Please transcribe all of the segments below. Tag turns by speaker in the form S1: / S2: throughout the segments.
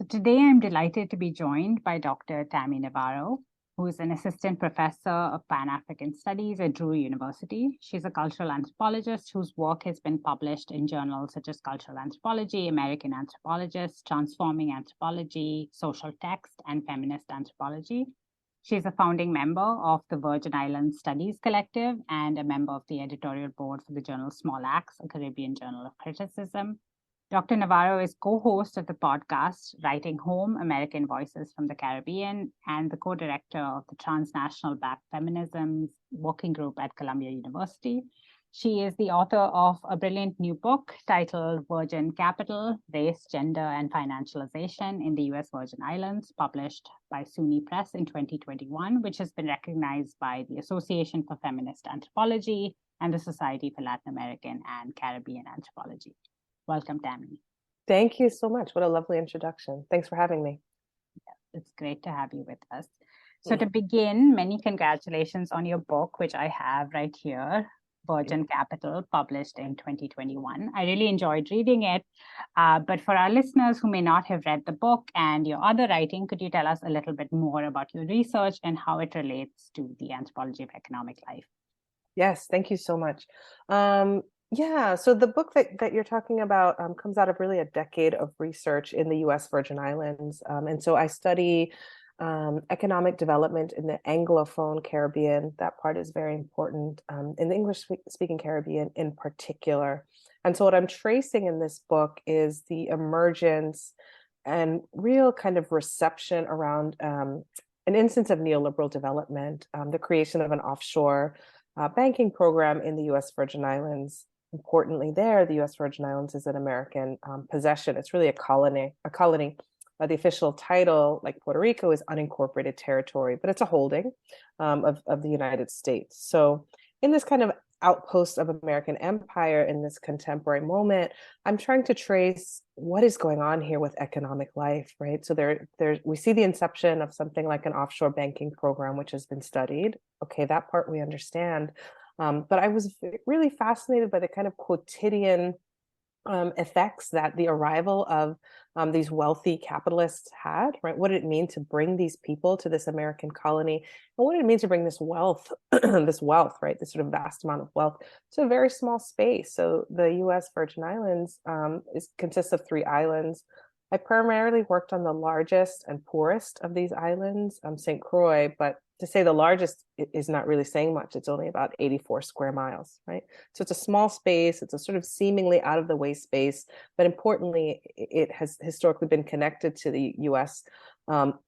S1: Today I'm delighted to be joined by Dr. Tami Navarro, who is an assistant professor of Pan-African Studies at Drew University. She's a cultural anthropologist whose work has been published in journals such as Cultural Anthropology, American Anthropologist, Transforming Anthropology, Social Text, and Feminist Anthropology. She's a founding member of the Virgin Islands Studies Collective and a member of the editorial board for the journal Small Acts, a Caribbean journal of criticism. Dr. Navarro is co-host of the podcast Writing Home, American Voices from the Caribbean, and the co-director of the Transnational Black Feminisms working group at Columbia University. She is the author of a brilliant new book titled Virgin Capital, Race, Gender, and Financialization in the U.S. Virgin Islands, published by SUNY Press in 2021, which has been recognized by the Association for Feminist Anthropology and the Society for Latin American and Caribbean Anthropology. Welcome, Tami.
S2: Thank you so much. What a lovely introduction. Thanks for having me.
S1: It's great to have you with us. So to begin, many congratulations on your book, which I have right here, Virgin Capital, published in 2021. I really enjoyed reading it. But for our listeners who may not have read the book and your other writing, could you tell us a little bit more about your research and how it relates to the anthropology of economic life?
S2: Yes, thank you so much. Yeah, so the book that you're talking about comes out of really a decade of research in the U.S. Virgin Islands. And so I study economic development in the Anglophone Caribbean. That part is very important, in the English-speaking Caribbean in particular. And so what I'm tracing in this book is the emergence and real kind of reception around an instance of neoliberal development, the creation of an offshore banking program in the U.S. Virgin Islands. Importantly, there, the U.S. Virgin Islands is an American possession. It's really a colony. The official title, like Puerto Rico, is unincorporated territory, but it's a holding of the United States. So in this kind of outpost of American empire in this contemporary moment, I'm trying to trace what is going on here with economic life, right? So we see the inception of something like an offshore banking program, which has been studied. Okay, that part we understand. But I was really fascinated by the kind of quotidian effects that the arrival of these wealthy capitalists had, right? What did it mean to bring these people to this American colony? And what did it mean to bring this wealth, right? This sort of vast amount of wealth to a very small space. So the U.S. Virgin Islands consists of 3 islands. I primarily worked on the largest and poorest of these islands, St. Croix, but to say the largest is not really saying much. It's only about 84 square miles, right? So it's a small space. It's a sort of seemingly out of the way space, but importantly, it has historically been connected to the U.S.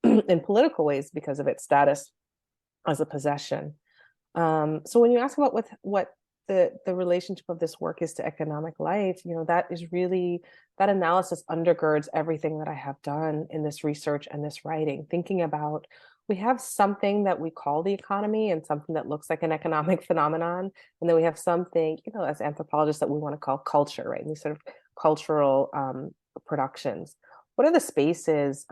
S2: In political ways because of its status as a possession. So when you ask about what the relationship of this work is to economic life, that is really, that analysis undergirds everything that I have done in this research and this writing, thinking about we have something that we call the economy and something that looks like an economic phenomenon. And then we have something, as anthropologists that we want to call culture, right? And these sort of cultural productions. What are the spaces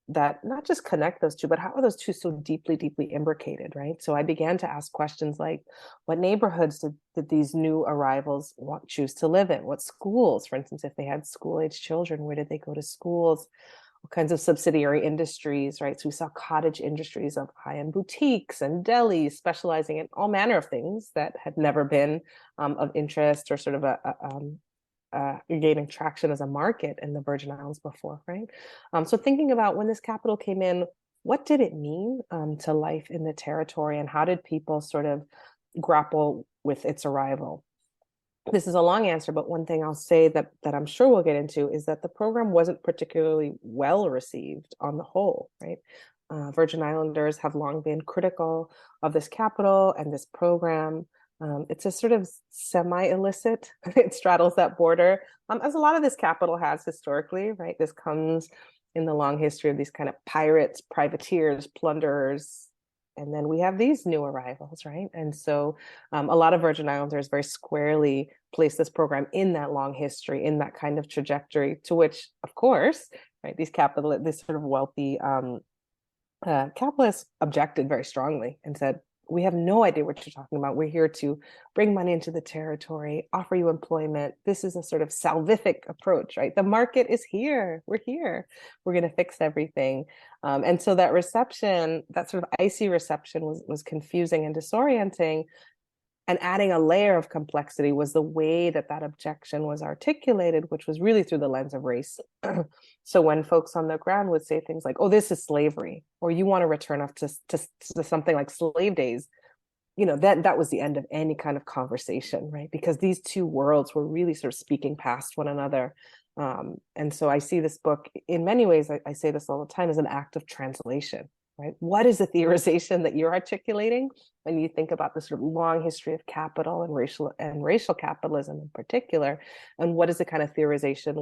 S2: that not just connect those two, but how are those two so deeply, deeply imbricated, right? So I began to ask questions like, what neighborhoods did these new arrivals choose to live in? What schools, for instance, if they had school-age children, where did they go to schools? What kinds of subsidiary industries, right? So we saw cottage industries of high-end boutiques and delis specializing in all manner of things that had never been of interest or sort of gaining traction as a market in the Virgin Islands before, right? So thinking about when this capital came in, what did it mean to life in the territory, and how did people sort of grapple with its arrival? This is a long answer, but one thing I'll say that I'm sure we'll get into is that the program wasn't particularly well received on the whole, right? Virgin Islanders have long been critical of this capital and this program. It's a sort of semi-illicit, it straddles that border, as a lot of this capital has historically, right? This comes in the long history of these kind of pirates, privateers, plunderers, and then we have these new arrivals, right? And so a lot of Virgin Islanders very squarely place this program in that long history, in that kind of trajectory, to which, of course, right, these sort of wealthy capitalists objected very strongly and said, we have no idea what you're talking about. We're here to bring money into the territory, offer you employment. This is a sort of salvific approach, right? The market is here. We're here. We're going to fix everything. And so that reception, that sort of icy reception was confusing and disorienting. And adding a layer of complexity was the way that that objection was articulated, which was really through the lens of race. So when folks on the ground would say things like, oh, this is slavery, or you want to return up to something like slave days, that was the end of any kind of conversation, right? Because these two worlds were really sort of speaking past one another. And so I see this book, in many ways, I say this all the time, as an act of translation. Right? What is the theorization that you're articulating when you think about the sort of long history of capital and racial capitalism in particular? And what is the kind of theorization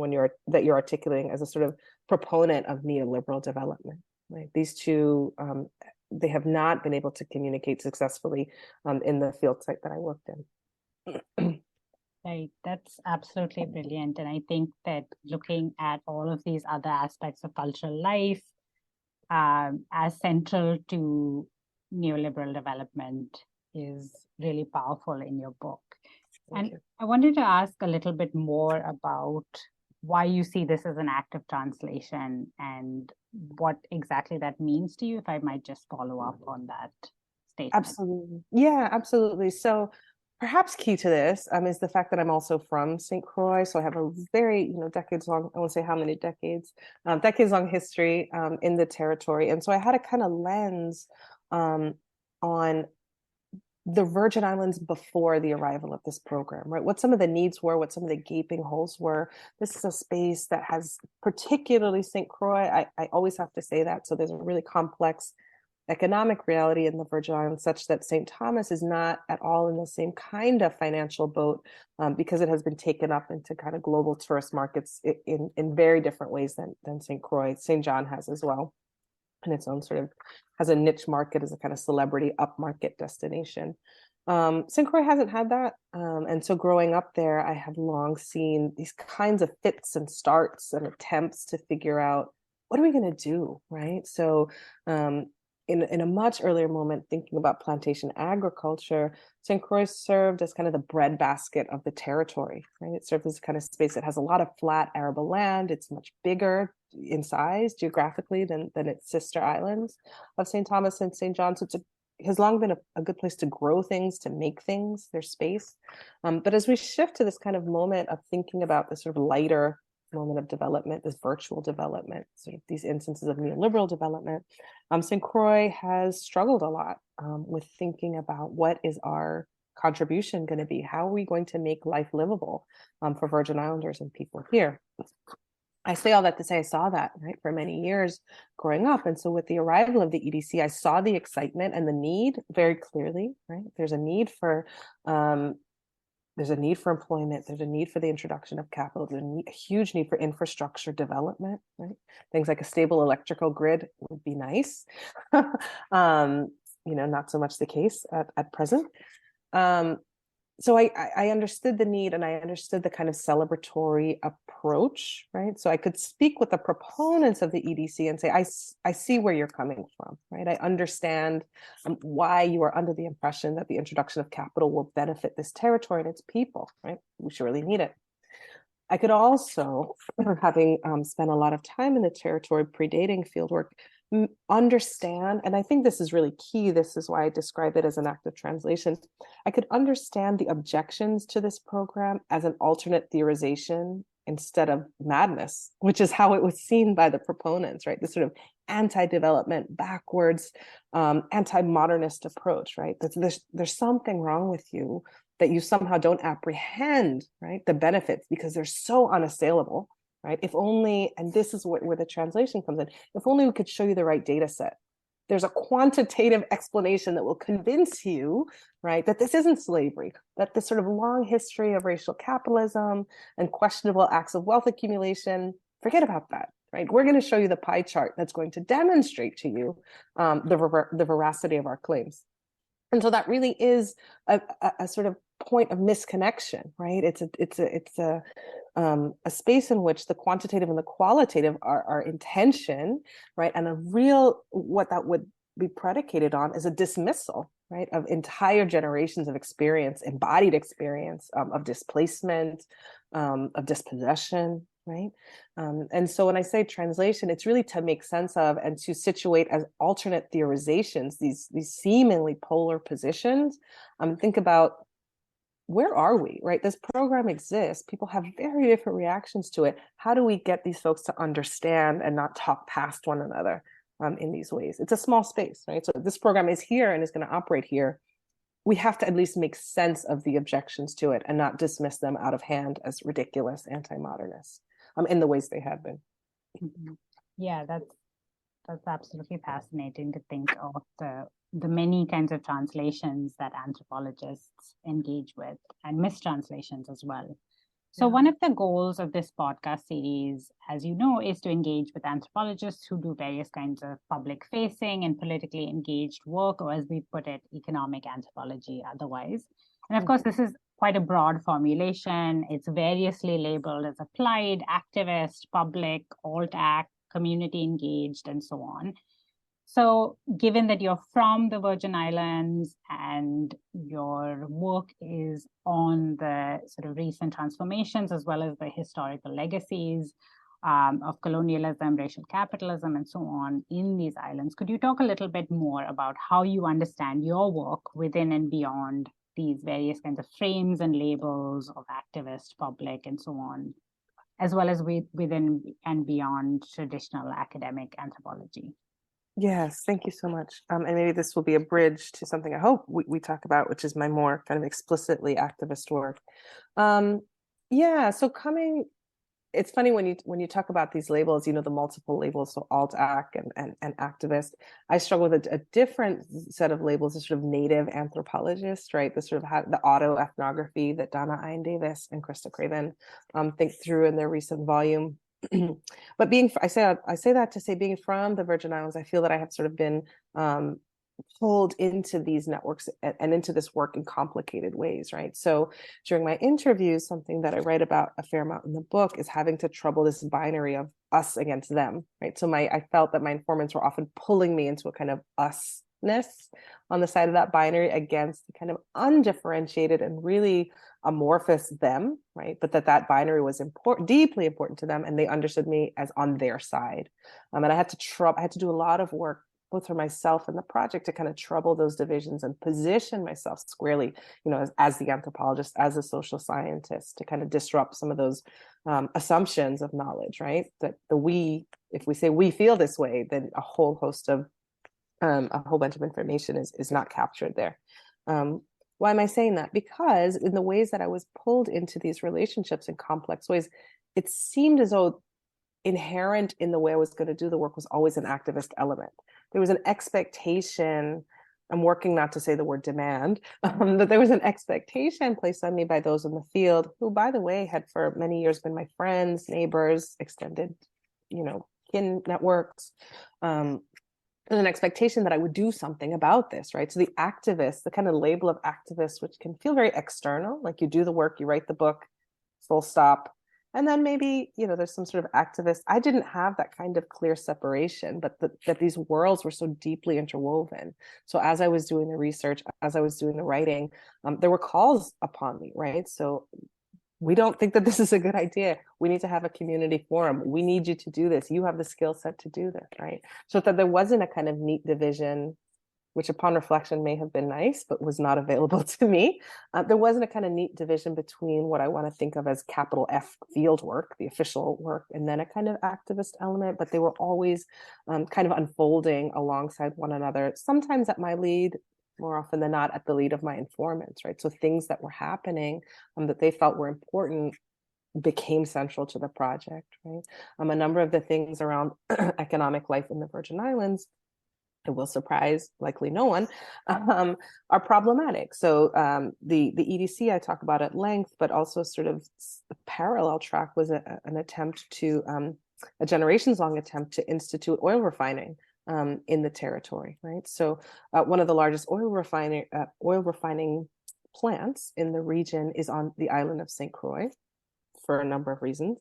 S2: that you're articulating as a sort of proponent of neoliberal development? Right? These two, they have not been able to communicate successfully in the field site that I worked in.
S1: Right, that's absolutely brilliant. And I think that looking at all of these other aspects of cultural life, as central to neoliberal development is really powerful in your book. And I wanted to ask a little bit more about why you see this as an act of translation and what exactly that means to you, if I might just follow up on that statement.
S2: Absolutely. Yeah, absolutely. So perhaps key to this is the fact that I'm also from St. Croix. So I have a very, decades long, I won't say how many decades, decades long history in the territory. And so I had a kind of lens on the Virgin Islands before the arrival of this program, right? What some of the needs were, what some of the gaping holes were. This is a space that has, particularly St. Croix, I always have to say that. So there's a really complex economic reality in the Virgin Islands, such that St. Thomas is not at all in the same kind of financial boat, because it has been taken up into kind of global tourist markets in very different ways than St. Croix. St. John has as well, and its own sort of has a niche market as a kind of celebrity upmarket destination. St. Croix hasn't had that. And so growing up there, I have long seen these kinds of fits and starts and attempts to figure out, what are we going to do, right? So in a much earlier moment, thinking about plantation agriculture, St. Croix served as kind of the breadbasket of the territory, right? It served as a kind of space that has a lot of flat arable land. It's much bigger in size geographically than its sister islands of St. Thomas and St. John. So it has long been a good place to grow things, to make things, their space. But as we shift to this kind of moment of thinking about the sort of lighter moment of development, this virtual development, sort of these instances of neoliberal development, St. Croix has struggled a lot with thinking about what is our contribution going to be? How are we going to make life livable for Virgin Islanders and people here? I say all that to say I saw that, right, for many years growing up. And so with the arrival of the EDC, I saw the excitement and the need very clearly, right? There's a need for employment. There's a need for the introduction of capital. There's a huge need for infrastructure development, right? Things like a stable electrical grid would be nice. Not so much the case at present. So I understood the need, and I understood the kind of celebratory approach, right? So I could speak with the proponents of the EDC and say, I see where you're coming from, right? I understand why you are under the impression that the introduction of capital will benefit this territory and its people, right? We surely need it. I could also, having spent a lot of time in the territory predating fieldwork, understand, and I think this is really key, this is why I describe it as an act of translation, I could understand the objections to this program as an alternate theorization instead of madness, which is how it was seen by the proponents, right? This sort of anti-development, backwards, anti-modernist approach, right? There's something wrong with you that you somehow don't apprehend, right? The benefits, because they're so unassailable. Right? If only, and this is where the translation comes in, if only we could show you the right data set. There's a quantitative explanation that will convince you, right, that this isn't slavery, that this sort of long history of racial capitalism and questionable acts of wealth accumulation, forget about that, right? We're going to show you the pie chart that's going to demonstrate to you the veracity of our claims. And so that really is a sort of point of misconnection, right? It's a space in which the quantitative and the qualitative are in tension, right? And what that would be predicated on is a dismissal, right, of entire generations of experience, embodied experience, of displacement, of dispossession, right? And so when I say translation, it's really to make sense of and to situate as alternate theorizations, these seemingly polar positions. Think about, where are we, right? This program exists. People have very different reactions to it. How do we get these folks to understand and not talk past one another in these ways? It's a small space, right? So this program is here and is going to operate here. We have to at least make sense of the objections to it and not dismiss them out of hand as ridiculous anti-modernists in the ways they have been.
S1: Mm-hmm. Yeah, that's absolutely fascinating to think of the many kinds of translations that anthropologists engage with, and mistranslations as well. So one of the goals of this podcast series, as you know, is to engage with anthropologists who do various kinds of public facing and politically engaged work, or as we put it, economic anthropology otherwise. And of course, this is quite a broad formulation. It's variously labeled as applied, activist, public, alt-act, community engaged, and so on. So given that you're from the Virgin Islands and your work is on the sort of recent transformations as well as the historical legacies of colonialism, racial capitalism, and so on in these islands, could you talk a little bit more about how you understand your work within and beyond these various kinds of frames and labels of activist, public, and so on, as well as within and beyond traditional academic anthropology?
S2: Yes, thank you so much. And maybe this will be a bridge to something I hope we talk about, which is my more kind of explicitly activist work. So it's funny when you talk about these labels, the multiple labels, so alt-act and activist. I struggle with a different set of labels, a sort of native anthropologist, right? The sort of the auto-ethnography that Donna Ian Davis and Krista Craven think through in their recent volume. But I say that to say, being from the Virgin Islands, I feel that I have sort of been pulled into these networks and into this work in complicated ways, right? So during my interviews, something that I write about a fair amount in the book is having to trouble this binary of us against them, right? So I felt that my informants were often pulling me into a kind of usness on the side of that binary against the kind of undifferentiated and really amorphous them, right? But that binary was important, deeply important to them, and they understood me as on their side. And I had to do a lot of work, both for myself and the project, to kind of trouble those divisions and position myself squarely, as the anthropologist, as a social scientist, to kind of disrupt some of those assumptions of knowledge, right? That if we say we feel this way, then a whole bunch of information is not captured there. Why am I saying that? Because in the ways that I was pulled into these relationships in complex ways, it seemed as though inherent in the way I was going to do the work was always an activist element. There was an expectation, I'm working not to say the word demand, that there was an expectation placed on me by those in the field, who, by the way, had for many years been my friends, neighbors, extended, kin networks. There's an expectation that I would do something about this, right? So the activist, the kind of label of activist, which can feel very external, like you do the work, you write the book, full stop. And then maybe, there's some sort of activist. I didn't have that kind of clear separation, but that these worlds were so deeply interwoven. So as I was doing the research, as I was doing the writing, there were calls upon me, right? So we don't think that this is a good idea. We need to have a community forum. We need you to do this. You have the skill set to do this, right? So that there wasn't a kind of neat division, which upon reflection may have been nice, but was not available to me. There wasn't a kind of neat division between what I want to think of as capital F field work, the official work, and then a kind of activist element, but they were always kind of unfolding alongside one another, sometimes at my lead, more often than not at the lead of my informants, right? So things that were happening that they felt were important became central to the project, right? A number of the things around economic life in the Virgin Islands, it will surprise likely no one, are problematic. So the EDC I talk about at length, but also sort of a parallel track was an attempt to, a generations long attempt to institute oil refining in the territory, right? So one of the largest oil refining plants in the region is on the island of St. Croix for a number of reasons.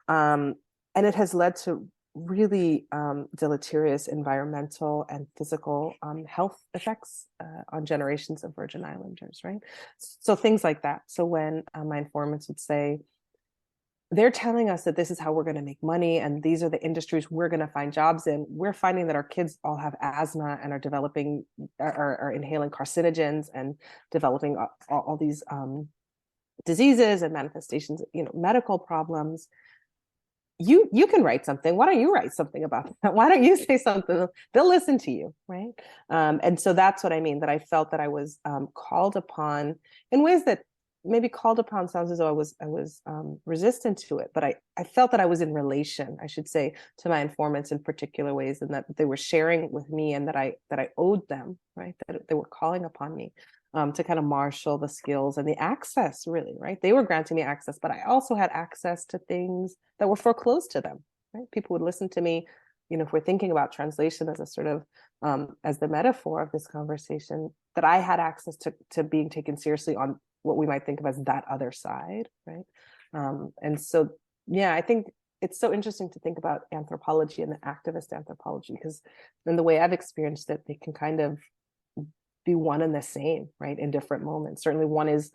S2: And it has led to really deleterious environmental and physical health effects on generations of Virgin Islanders, right? So things like that. So when my informants would say, they're telling us that this is how we're going to make money and these are the industries we're going to find jobs in, we're finding that our kids all have asthma and are developing, are inhaling carcinogens and developing all these diseases and manifestations, medical problems. You can write something. Why don't you write something about that? Why don't you say something? They'll listen to you, right? And so that's what I mean, that I felt that I was called upon in ways that maybe called upon sounds as though I was resistant to it, but I felt that I was in relation, I should say, to my informants in particular ways, and that they were sharing with me, and that I owed them, right? That they were calling upon me to kind of marshal the skills and the access, really, right? They were granting me access, but I also had access to things that were foreclosed to them, right? People would listen to me, if we're thinking about translation as a sort of, as the metaphor of this conversation, that I had access to being taken seriously on what we might think of as that other side, right? And so, yeah, I think it's so interesting to think about anthropology and the activist anthropology, because in the way I've experienced it, they can kind of be one and the same, right, in different moments. Certainly one is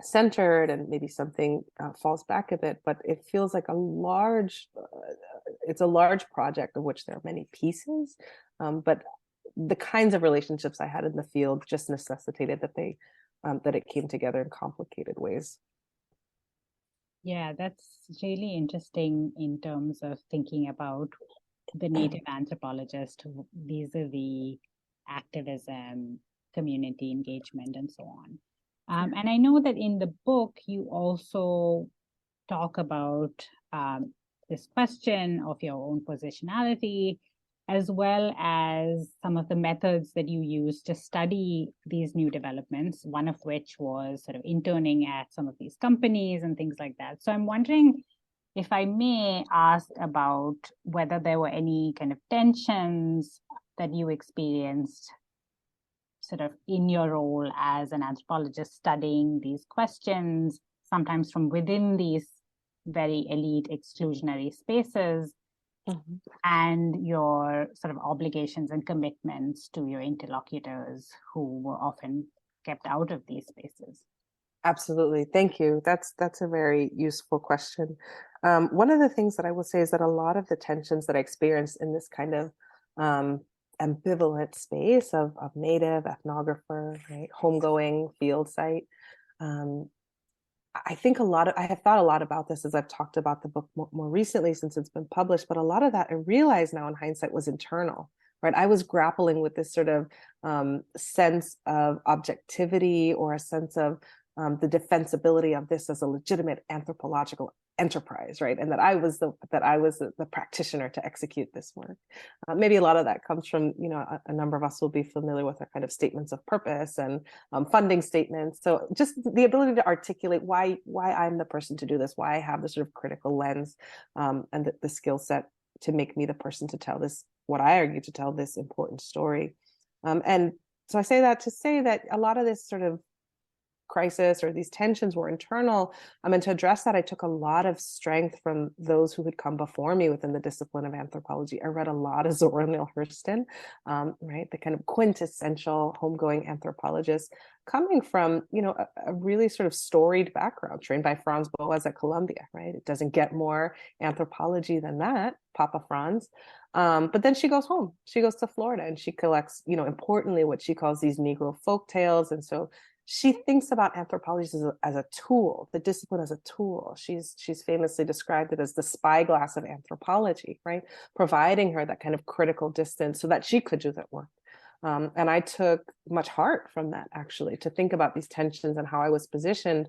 S2: centered and maybe something falls back a bit, but it feels like it's a large project of which there are many pieces, but the kinds of relationships I had in the field just necessitated that it came together in complicated ways.
S1: Yeah, that's really interesting in terms of thinking about the native anthropologist vis-a-vis activism, community engagement, and so on. And I know that in the book, you also talk about this question of your own positionality, as well as some of the methods that you use to study these new developments, one of which was sort of interning at some of these companies and things like that. So I'm wondering if I may ask about whether there were any kind of tensions that you experienced sort of in your role as an anthropologist studying these questions, sometimes from within these very elite exclusionary spaces, and your sort of obligations and commitments to your interlocutors who were often kept out of these spaces.
S2: Absolutely. Thank you. That's a very useful question. One of the things that I will say is that a lot of the tensions that I experienced in this kind of ambivalent space of native, ethnographer, right, homegoing, field site, I think I have thought a lot about this as I've talked about the book more recently since it's been published, but a lot of that I realize now in hindsight was internal, right? I was grappling with this sort of sense of objectivity, or a sense of the defensibility of this as a legitimate anthropological enterprise, right? And that I was the practitioner to execute this work. Maybe a lot of that comes from, a number of us will be familiar with our kind of statements of purpose and funding statements. So just the ability to articulate why I'm the person to do this, why I have the sort of critical lens and the skill set to make me the person to tell this, what I argue to tell this important story. And so I say that to say that a lot of this sort of crisis or these tensions were internal. And to address that, I took a lot of strength from those who had come before me within the discipline of anthropology. I read a lot of Zora Neale Hurston, right? The kind of quintessential homegoing anthropologist, coming from, a really sort of storied background, trained by Franz Boas at Columbia, right? It doesn't get more anthropology than that, Papa Franz. But then she goes home. She goes to Florida and she collects, importantly, what she calls these Negro folk tales. And so she thinks about anthropology as a tool, the discipline as a tool. She's famously described it as the spyglass of anthropology, right? Providing her that kind of critical distance so that she could do that work. And I took much heart from that, actually, to think about these tensions and how I was positioned.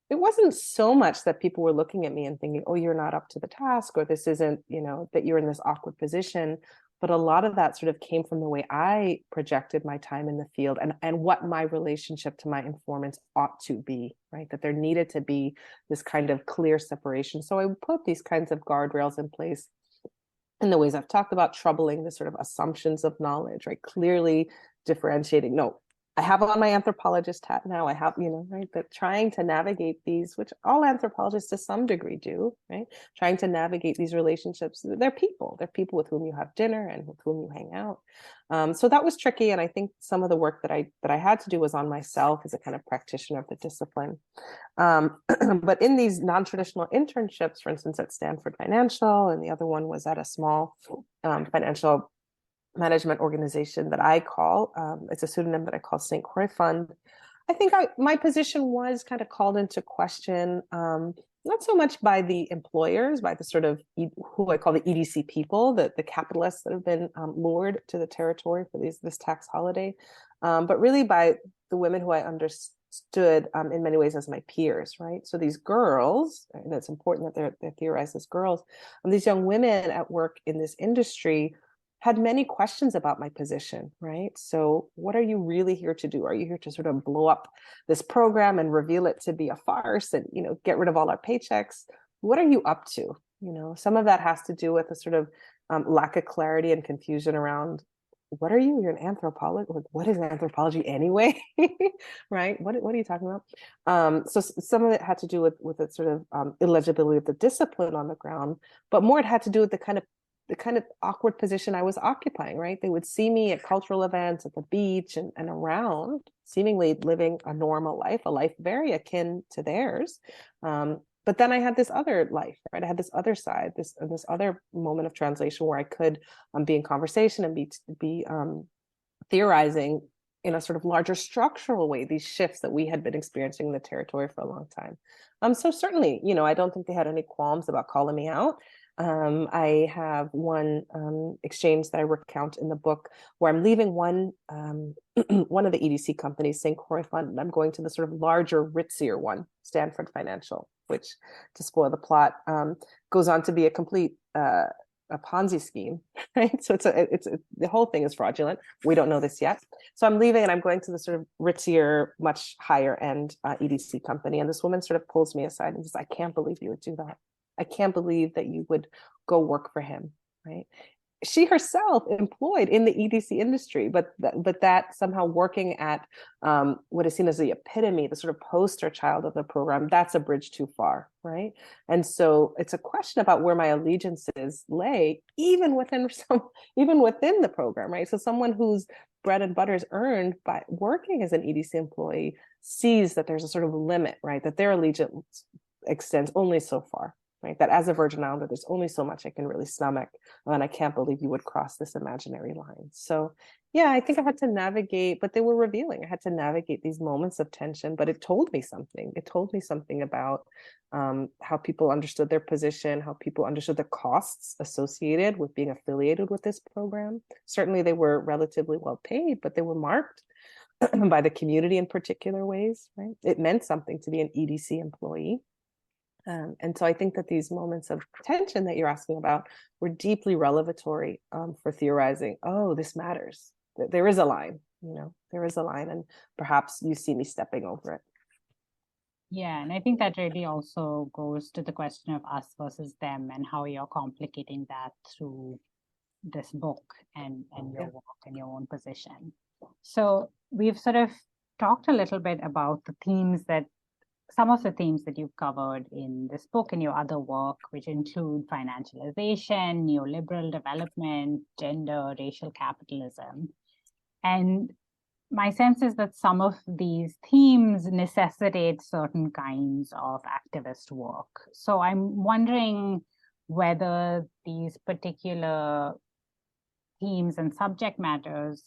S2: It wasn't so much that people were looking at me and thinking, oh, you're not up to the task, or this isn't, that you're in this awkward position. But a lot of that sort of came from the way I projected my time in the field and what my relationship to my informants ought to be, right? That there needed to be this kind of clear separation. So I would put these kinds of guardrails in place in the ways I've talked about, troubling the sort of assumptions of knowledge, right? Clearly differentiating, no, I have on my anthropologist hat now. I have, right, but trying to navigate these, which all anthropologists to some degree do, right? Trying to navigate these relationships. They're people with whom you have dinner and with whom you hang out. So that was tricky. And I think some of the work that I had to do was on myself as a kind of practitioner of the discipline. But in these non-traditional internships, for instance, at Stanford Financial, and the other one was at a small financial management organization that I call, it's a pseudonym that I call St. Croix Fund. I think my position was kind of called into question, not so much by the employers, by the sort of who I call the EDC people, the capitalists that have been lured to the territory for this tax holiday, but really by the women who I understood in many ways as my peers, right? So these girls, and it's important that they're theorized as girls, these young women at work in this industry had many questions about my position, right? So what are you really here to do? Are you here to sort of blow up this program and reveal it to be a farce and, get rid of all our paychecks? What are you up to? Some of that has to do with a sort of lack of clarity and confusion around what are you? You're an anthropologist. What is anthropology anyway? Right? What are you talking about? So some of it had to do with the sort of illegibility of the discipline on the ground, but more it had to do with the kind of awkward position I was occupying, right? They would see me at cultural events, at the beach and around, seemingly living a normal life, a life very akin to theirs. But then I had this other life, right? I had this other side, this other moment of translation where I could be in conversation and be theorizing in a sort of larger structural way, these shifts that we had been experiencing in the territory for a long time. So certainly, I don't think they had any qualms about calling me out. I have one exchange that I recount in the book where I'm leaving one of the EDC companies, St. Croix Fund, and I'm going to the sort of larger, ritzier one, Stanford Financial, which, to spoil the plot, goes on to be a complete a Ponzi scheme, right? So it's the whole thing is fraudulent. We don't know this yet. So I'm leaving and I'm going to the sort of ritzier, much higher end EDC company. And this woman sort of pulls me aside and says, "I can't believe you would do that. I can't believe that you would go work for him," right? She herself employed in the EDC industry, but that somehow working at what is seen as the epitome, the sort of poster child of the program, that's a bridge too far, right? And so it's a question about where my allegiances lay, even within the program, right? So someone whose bread and butter is earned by working as an EDC employee sees that there's a sort of limit, right? That their allegiance extends only so far. Right? That as a Virgin Islander, there's only so much I can really stomach, and I can't believe you would cross this imaginary line. So yeah, I think I had to navigate, but they were revealing. I had to navigate these moments of tension, but it told me something. It told me something about how people understood their position, how people understood the costs associated with being affiliated with this program. Certainly they were relatively well paid, but they were marked by the community in particular ways, right? It meant something to be an EDC employee. And so I think that these moments of tension that you're asking about were deeply revelatory for theorizing, oh, this matters. There is a line, there is a line, and perhaps you see me stepping over it.
S1: Yeah, and I think that really also goes to the question of us versus them and how you're complicating that through this book and your work and your own position. So we've sort of talked a little bit about some of the themes that you've covered in this book and your other work, which include financialization, neoliberal development, gender, racial capitalism. And my sense is that some of these themes necessitate certain kinds of activist work. So I'm wondering whether these particular themes and subject matters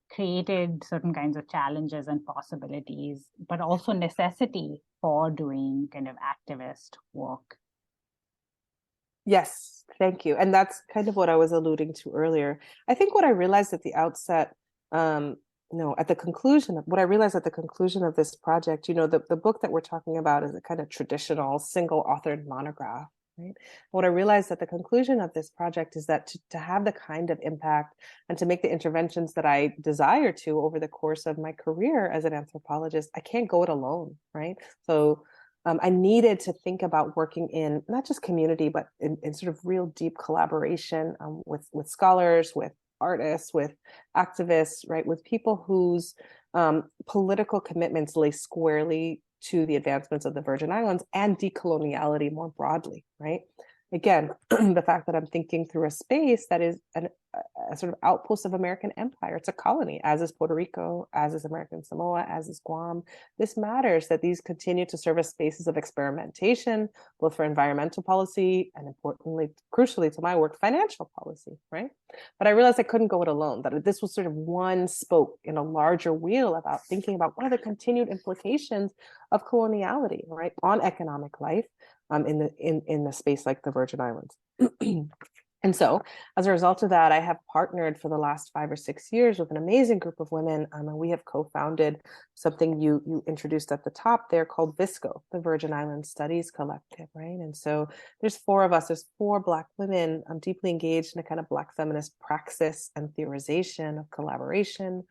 S1: created certain kinds of challenges and possibilities, but also necessity for doing kind of activist work.
S2: Yes, thank you. And that's kind of what I was alluding to earlier. I think what I realized at the outset, at the conclusion of this project, the book that we're talking about is a kind of traditional single authored monograph. Right. What I realized at the conclusion of this project is that to have the kind of impact and to make the interventions that I desire to over the course of my career as an anthropologist, I can't go it alone, right? So I needed to think about working in not just community, but in sort of real deep collaboration with scholars, with artists, with activists, right, with people whose political commitments lay squarely to the advancements of the Virgin Islands and decoloniality more broadly, right? Again, the fact that I'm thinking through a space that is a sort of outpost of American empire. It's a colony, as is Puerto Rico, as is American Samoa, as is Guam. This matters that these continue to serve as spaces of experimentation, both for environmental policy and, importantly, crucially to my work, financial policy, right? But I realized I couldn't go it alone, that this was sort of one spoke in a larger wheel about thinking about what are the continued implications of coloniality, right, on economic life in the space like the Virgin Islands. And so, as a result of that, I have partnered for the last 5 or 6 years with an amazing group of women, and we have co-founded something you introduced at the top there called VISCO, the Virgin Islands Studies Collective, right? And so there's 4 of us, there's 4 Black women deeply engaged in a kind of Black feminist praxis and theorization of collaboration.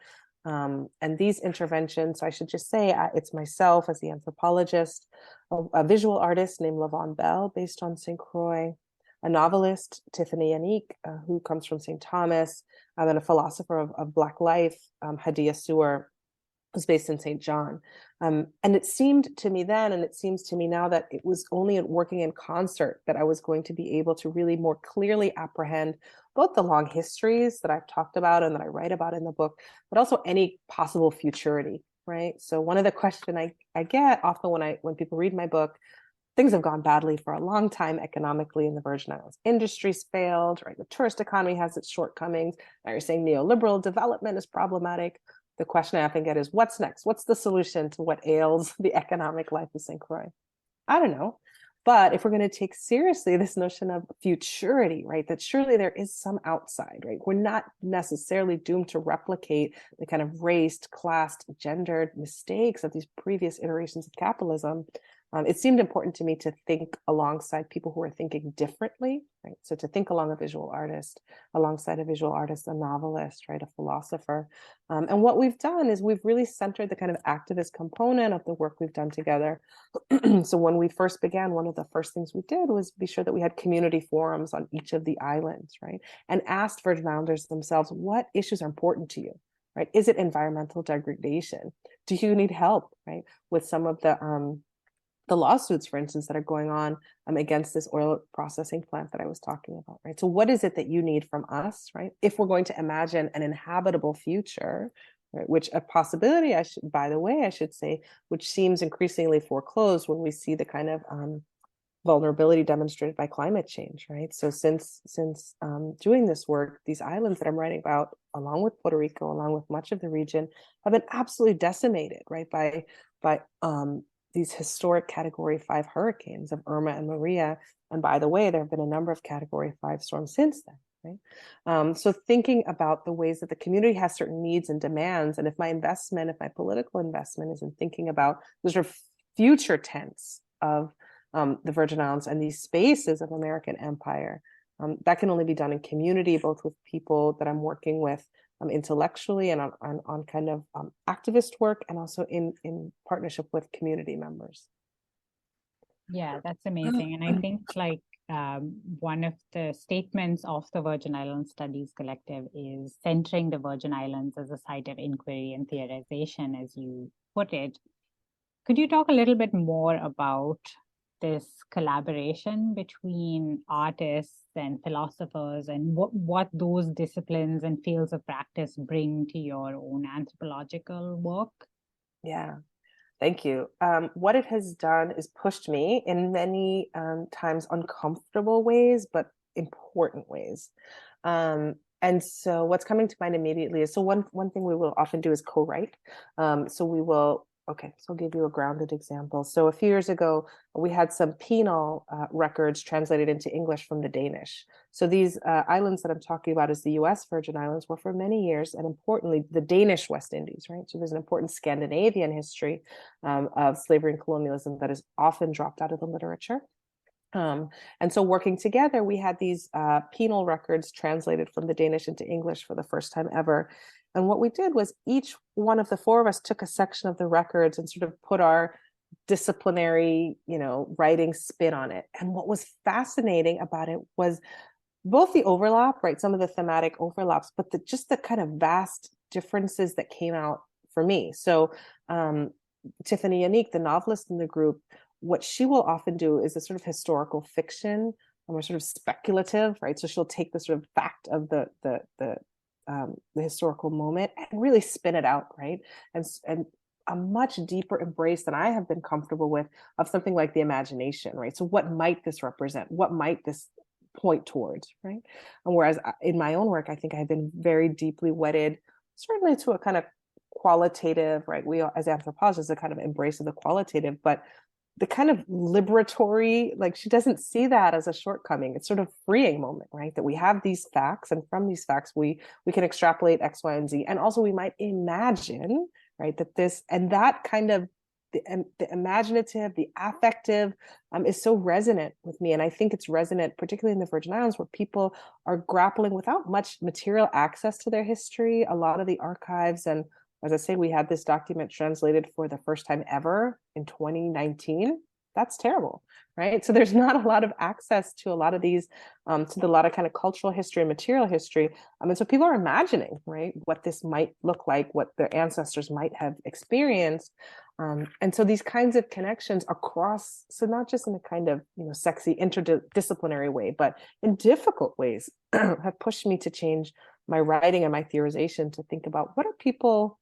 S2: And these interventions, so I should just say, it's myself as the anthropologist, a visual artist named Lavon Bell, based on St. Croix, a novelist, Tiffany Yannick, who comes from St. Thomas, and a philosopher of Black life, Hadia Sewer, who's based in St. John. And it seemed to me then, and it seems to me now, that it was only working in concert that I was going to be able to really more clearly apprehend both the long histories that I've talked about and that I write about in the book, but also any possible futurity, right? So one of the questions I get often when people read my book, things have gone badly for a long time economically in the Virgin Islands. Industries failed, right? The tourist economy has its shortcomings. Now you're saying neoliberal development is problematic. The question I often get is, what's next? What's the solution to what ails the economic life of St. Croix? I don't know. But if we're going to take seriously this notion of futurity, right, that surely there is some outside, right? We're not necessarily doomed to replicate the kind of raced, classed, gendered mistakes of these previous iterations of capitalism. It seemed important to me to think alongside people who are thinking differently, right? So to think alongside a visual artist, a novelist, right, a philosopher. And what we've done is we've really centered the kind of activist component of the work we've done together. So when we first began, one of the first things we did was be sure that we had community forums on each of the islands, right? And asked Virgin Islanders themselves, what issues are important to you, right? Is it environmental degradation? Do you need help, right, with some of the lawsuits, for instance, that are going on against this oil processing plant that I was talking about, right? So what is it that you need from us, right? If we're going to imagine an inhabitable future, right, which a possibility, I should say, which seems increasingly foreclosed when we see the kind of vulnerability demonstrated by climate change, right? So since doing this work, these islands that I'm writing about, along with Puerto Rico, along with much of the region, have been absolutely decimated, right, by these historic Category 5 hurricanes of Irma and Maria. And by the way, there have been a number of Category 5 storms since then, right? So thinking about the ways that the community has certain needs and demands, and if my political investment is in thinking about the sort of future tense of the Virgin Islands and these spaces of American empire, that can only be done in community, both with people that I'm working with intellectually and on kind of activist work, and also in partnership with community members.
S1: Yeah, that's amazing. And I think one of the statements of the Virgin Islands Studies Collective is centering the Virgin Islands as a site of inquiry and theorization, as you put it. Could you talk a little bit more about this collaboration between artists and philosophers, and what those disciplines and fields of practice bring to your own anthropological work?
S2: Yeah, thank you. What it has done is pushed me in many times uncomfortable ways, but important ways. And so what's coming to mind immediately is, so one thing we will often do is co-write. So I'll give you a grounded example. So a few years ago, we had some penal records translated into English from the Danish. So these islands that I'm talking about as the US Virgin Islands were for many years, and importantly, the Danish West Indies, right? So there's an important Scandinavian history of slavery and colonialism that is often dropped out of the literature. And so working together, we had these penal records translated from the Danish into English for the first time ever. And what we did was each one of the 4 of us took a section of the records and sort of put our disciplinary, writing spin on it. And what was fascinating about it was both the overlap, right? Some of the thematic overlaps, but just the kind of vast differences that came out for me. So Tiffany Yannick, the novelist in the group, what she will often do is a sort of historical fiction, or sort of speculative, right? So she'll take the sort of fact of the historical moment and really spin it out, right? And a much deeper embrace than I have been comfortable with of something like the imagination, right? So what might this represent? What might this point towards, right? And whereas in my own work, I think I've been very deeply wedded, certainly to a kind of qualitative, right? We as anthropologists, a kind of embrace of the qualitative, but the kind of liberatory, like she doesn't see that as a shortcoming. It's sort of freeing moment, right? That we have these facts, and from these facts, we can extrapolate X, Y, and Z. And also we might imagine, right, that this and that kind of the imaginative, the affective is so resonant with me. And I think it's resonant, particularly in the Virgin Islands, where people are grappling without much material access to their history. A lot of the archives, and as I say, we had this document translated for the first time ever in 2019. That's terrible, right? So there's not a lot of access to a lot of these, to a lot of kind of cultural history and material history. And so people are imagining, right, what this might look like, what their ancestors might have experienced. And so these kinds of connections across, so not just in a kind of, sexy interdisciplinary way, but in difficult ways have pushed me to change my writing and my theorization to think about what are people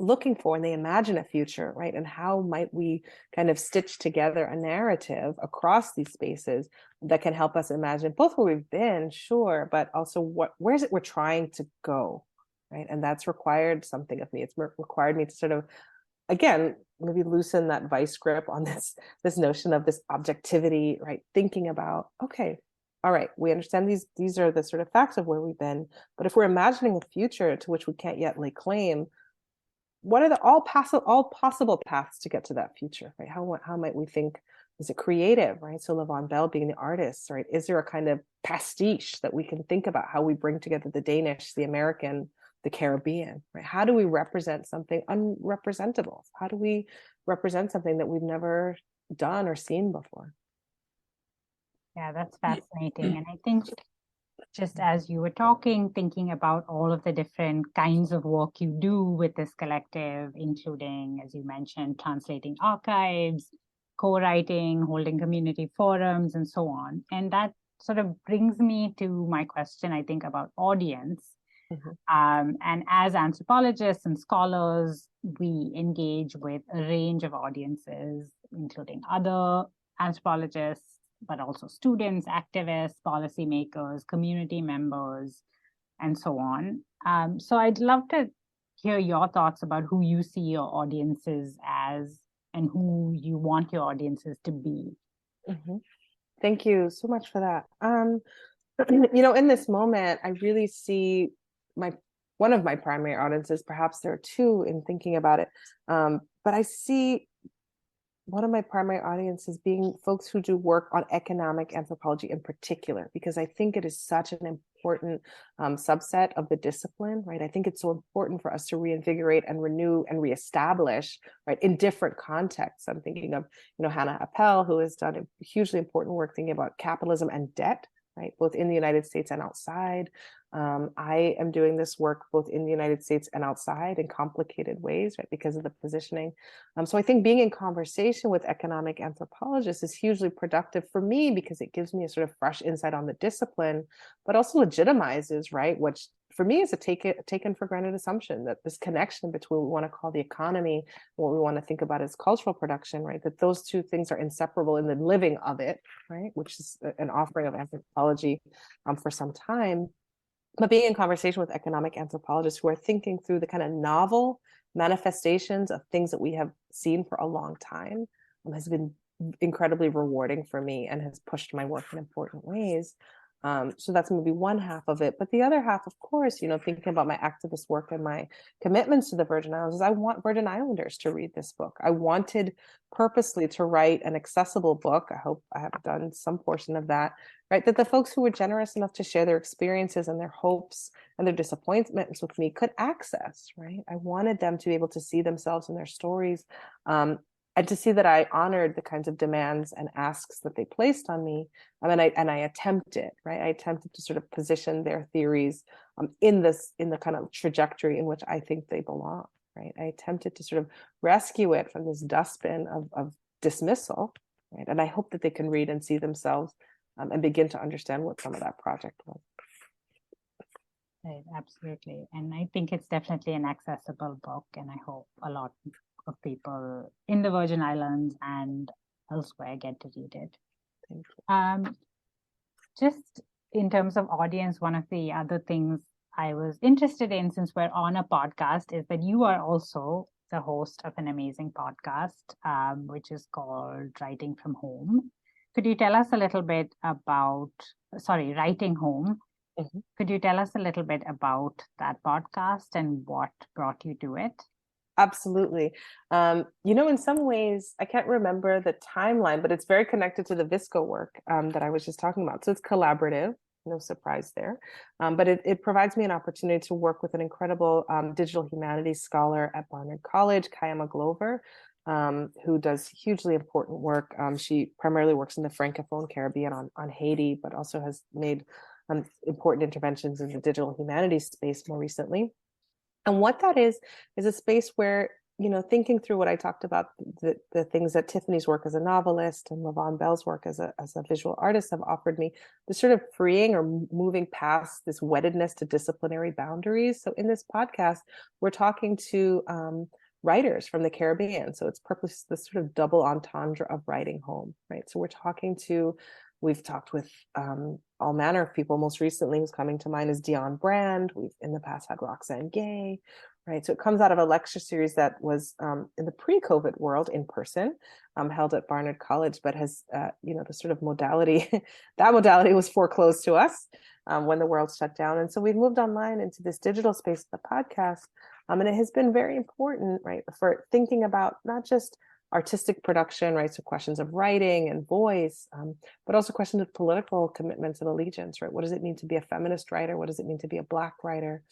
S2: looking for when they imagine a future, right? And how might we kind of stitch together a narrative across these spaces that can help us imagine both where we've been, sure, but also where is it we're trying to go, right? And that's required something of me. It's required me to sort of, again, maybe loosen that vice grip on this notion of this objectivity, right? Thinking about, okay, all right, we understand these are the sort of facts of where we've been, but if we're imagining a future to which we can't yet lay claim, what are the all possible paths to get to that future, right? How might we think? Is it creative, right? So Levon Bell being the artist, right? Is there a kind of pastiche that we can think about how we bring together the Danish, the American, the Caribbean, right? How do we represent something unrepresentable? How do we represent something that we've never done or seen before?
S1: Yeah, that's fascinating. And I think just as you were talking, thinking about all of the different kinds of work you do with this collective, including, as you mentioned, translating archives, co-writing, holding community forums, and so on. And that sort of brings me to my question, I think, about audience. And as anthropologists and scholars, we engage with a range of audiences, including other anthropologists, but also students, activists, policymakers, community members, and so on. So I'd love to hear your thoughts about who you see your audiences as and who you want your audiences to be.
S2: Thank you so much for that. In this moment, I really see one of my primary audiences, perhaps there are two in thinking about it, but I see one of my primary audiences being folks who do work on economic anthropology in particular, because I think it is such an important subset of the discipline, right? I think it's so important for us to reinvigorate and renew and reestablish, right, in different contexts. I'm thinking of, Hannah Appel, who has done a hugely important work thinking about capitalism and debt, right, both in the United States and outside. I am doing this work both in the United States and outside in complicated ways, right, because of the positioning. So I think being in conversation with economic anthropologists is hugely productive for me because it gives me a sort of fresh insight on the discipline, but also legitimizes, right, which for me is a taken for granted assumption that this connection between what we want to call the economy and what we want to think about as cultural production, right, that those two things are inseparable in the living of it, right, which is an offering of anthropology for some time. But being in conversation with economic anthropologists who are thinking through the kind of novel manifestations of things that we have seen for a long time has been incredibly rewarding for me and has pushed my work in important ways. So that's maybe one half of it. But the other half, of course, thinking about my activist work and my commitments to the Virgin Islands is I want Virgin Islanders to read this book. I wanted purposely to write an accessible book. I hope I have done some portion of that, right? That the folks who were generous enough to share their experiences and their hopes and their disappointments with me could access, right? I wanted them to be able to see themselves in their stories. and to see that I honored the kinds of demands and asks that they placed on me. And I attempted, right? I attempted to sort of position their theories in the kind of trajectory in which I think they belong, right? I attempted to sort of rescue it from this dustbin of dismissal, right? And I hope that they can read and see themselves and begin to understand what some of that project was.
S1: Right, absolutely. And I think it's definitely an accessible book, and I hope a lot of people in the Virgin Islands and elsewhere get to read it.
S2: Thank you.
S1: Just in terms of audience, one of the other things I was interested in, since we're on a podcast, is that you are also the host of an amazing podcast, which is called Writing from Home. Could you tell us a little bit about, Writing Home?
S2: Mm-hmm.
S1: Could you tell us a little bit about that podcast and what brought you to it?
S2: Absolutely. In some ways, I can't remember the timeline, but it's very connected to the VISCO work that I was just talking about. So it's collaborative, no surprise there. But it provides me an opportunity to work with an incredible digital humanities scholar at Barnard College, Kayama Glover, who does hugely important work. She primarily works in the Francophone Caribbean on Haiti, but also has made important interventions in the digital humanities space more recently. And what that is a space where, thinking through what I talked about, the things that Tiffany's work as a novelist and LaVon Bell's work as a visual artist have offered me, the sort of freeing or moving past this weddedness to disciplinary boundaries. So in this podcast, we're talking to writers from the Caribbean. So it's purpose, this sort of double entendre of writing home, right? So we've talked with all manner of people. Most recently, who's coming to mind is Dion Brand. We've in the past had Roxane Gay, right? So it comes out of a lecture series that was in the pre-COVID world in person, held at Barnard College, but has, the sort of modality, that modality was foreclosed to us when the world shut down. And so we've moved online into this digital space, the podcast. And it has been very important, right, for thinking about not just artistic production, right? So questions of writing and voice, but also questions of political commitments and allegiance, right? What does it mean to be a feminist writer? What does it mean to be a Black writer?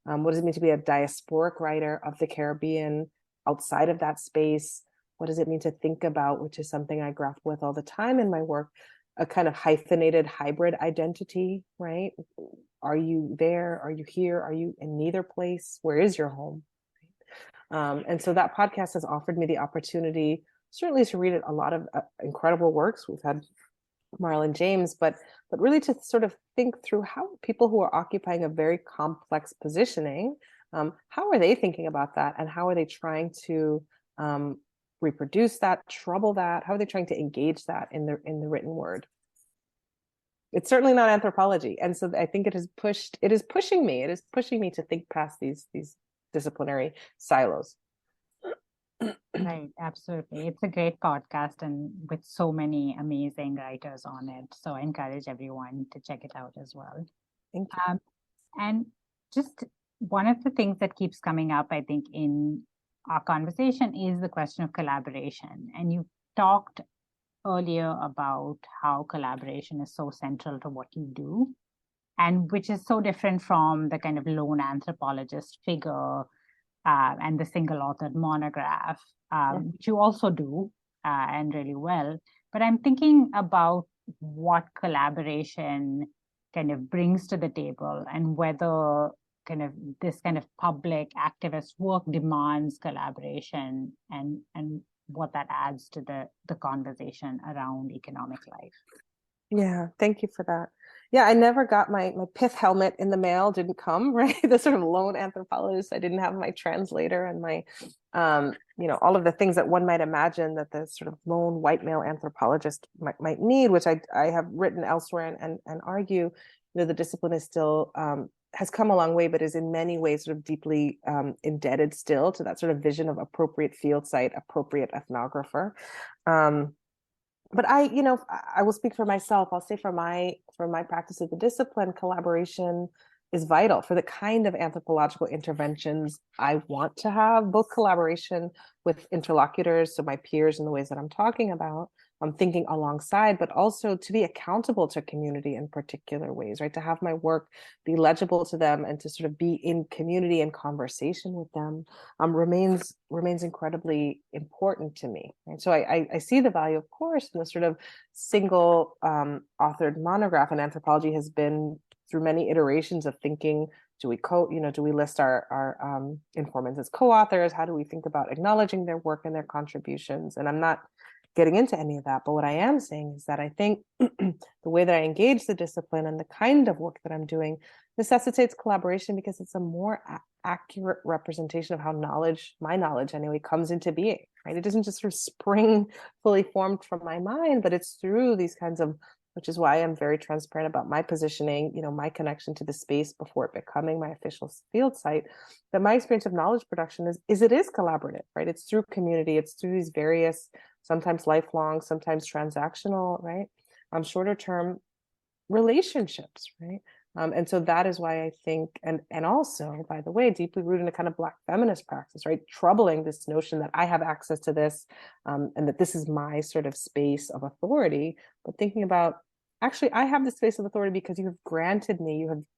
S2: What does it mean to be a diasporic writer of the Caribbean outside of that space? What does it mean to think about, which is something I grapple with all the time in my work, a kind of hyphenated hybrid identity, right? Are you there? Are you here? Are you in neither place? Where is your home? And so that podcast has offered me the opportunity, certainly to read a lot of incredible works. We've had Marlon James, but really to sort of think through how people who are occupying a very complex positioning, how are they thinking about that, and how are they trying to reproduce that, trouble that? How are they trying to engage that in the written word? It's certainly not anthropology, and so I think it is pushing me to think past these disciplinary silos.
S1: Right, absolutely. It's a great podcast and with so many amazing writers on it. So I encourage everyone to check it out as well.
S2: Thank you.
S1: And just one of the things that keeps coming up, I think, in our conversation is the question of collaboration. And you talked earlier about how collaboration is so central to what you do, and which is so different from the kind of lone anthropologist figure and the single authored monograph, which you also do and really well. But I'm thinking about what collaboration kind of brings to the table, and whether kind of this kind of public activist work demands collaboration, and what that adds to the conversation around economic life.
S2: Yeah, thank you for that. Yeah, I never got my pith helmet in the mail, didn't come, right? The sort of lone anthropologist. I didn't have my translator and my, all of the things that one might imagine that the sort of lone white male anthropologist might need, which I have written elsewhere and argue, the discipline is still, has come a long way, but is in many ways sort of deeply indebted still to that sort of vision of appropriate field site, appropriate ethnographer. But I will speak for myself. I'll say for my practice of the discipline, collaboration is vital for the kind of anthropological interventions I want to have, both collaboration with interlocutors, so my peers in the ways that I'm talking about, thinking alongside, but also to be accountable to community in particular ways, right? To have my work be legible to them and to sort of be in community and conversation with them remains incredibly important to me. And so I see the value, of course, in the sort of single authored monograph. And anthropology has been through many iterations of thinking. Do we list our informants as co-authors? How do we think about acknowledging their work and their contributions? And I'm not getting into any of that, but what I am saying is that I think the way that I engage the discipline and the kind of work that I'm doing necessitates collaboration, because it's a more accurate representation of how my knowledge anyway, comes into being, right? It doesn't just sort of spring fully formed from my mind, but it's through these kinds of, which is why I'm very transparent about my positioning, my connection to the space before it becoming my official field site, that my experience of knowledge production is collaborative, right? It's through community, it's through these various, sometimes lifelong, sometimes transactional, right? Shorter term relationships, right? And so that is why I think, and also, by the way, deeply rooted in a kind of Black feminist practice, right? Troubling this notion that I have access to this, and that this is my sort of space of authority, but thinking about, actually, I have this space of authority because you have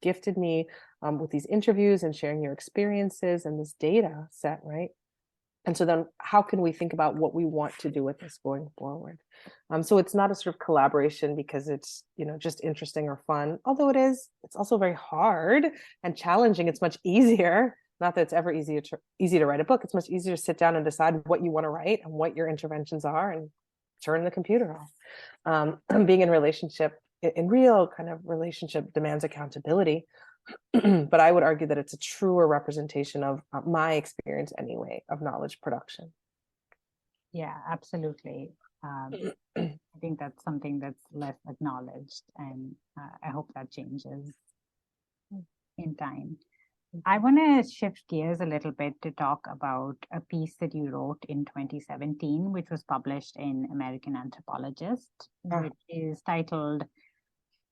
S2: gifted me with these interviews and sharing your experiences and this data set, right? And so then how can we think about what we want to do with this going forward? So it's not a sort of collaboration because it's, just interesting or fun, although it's also very hard and challenging. It's much easier, not that it's ever easy to write a book. It's much easier to sit down and decide what you want to write and what your interventions are and turn the computer off. Being in relationship, in real kind of relationship, demands accountability. But I would argue that it's a truer representation of my experience anyway of knowledge production.
S1: Yeah, absolutely. I think that's something that's less acknowledged, and I hope that changes in time. I want to shift gears a little bit to talk about a piece that you wrote in 2017, which was published in American Anthropologist, which is titled,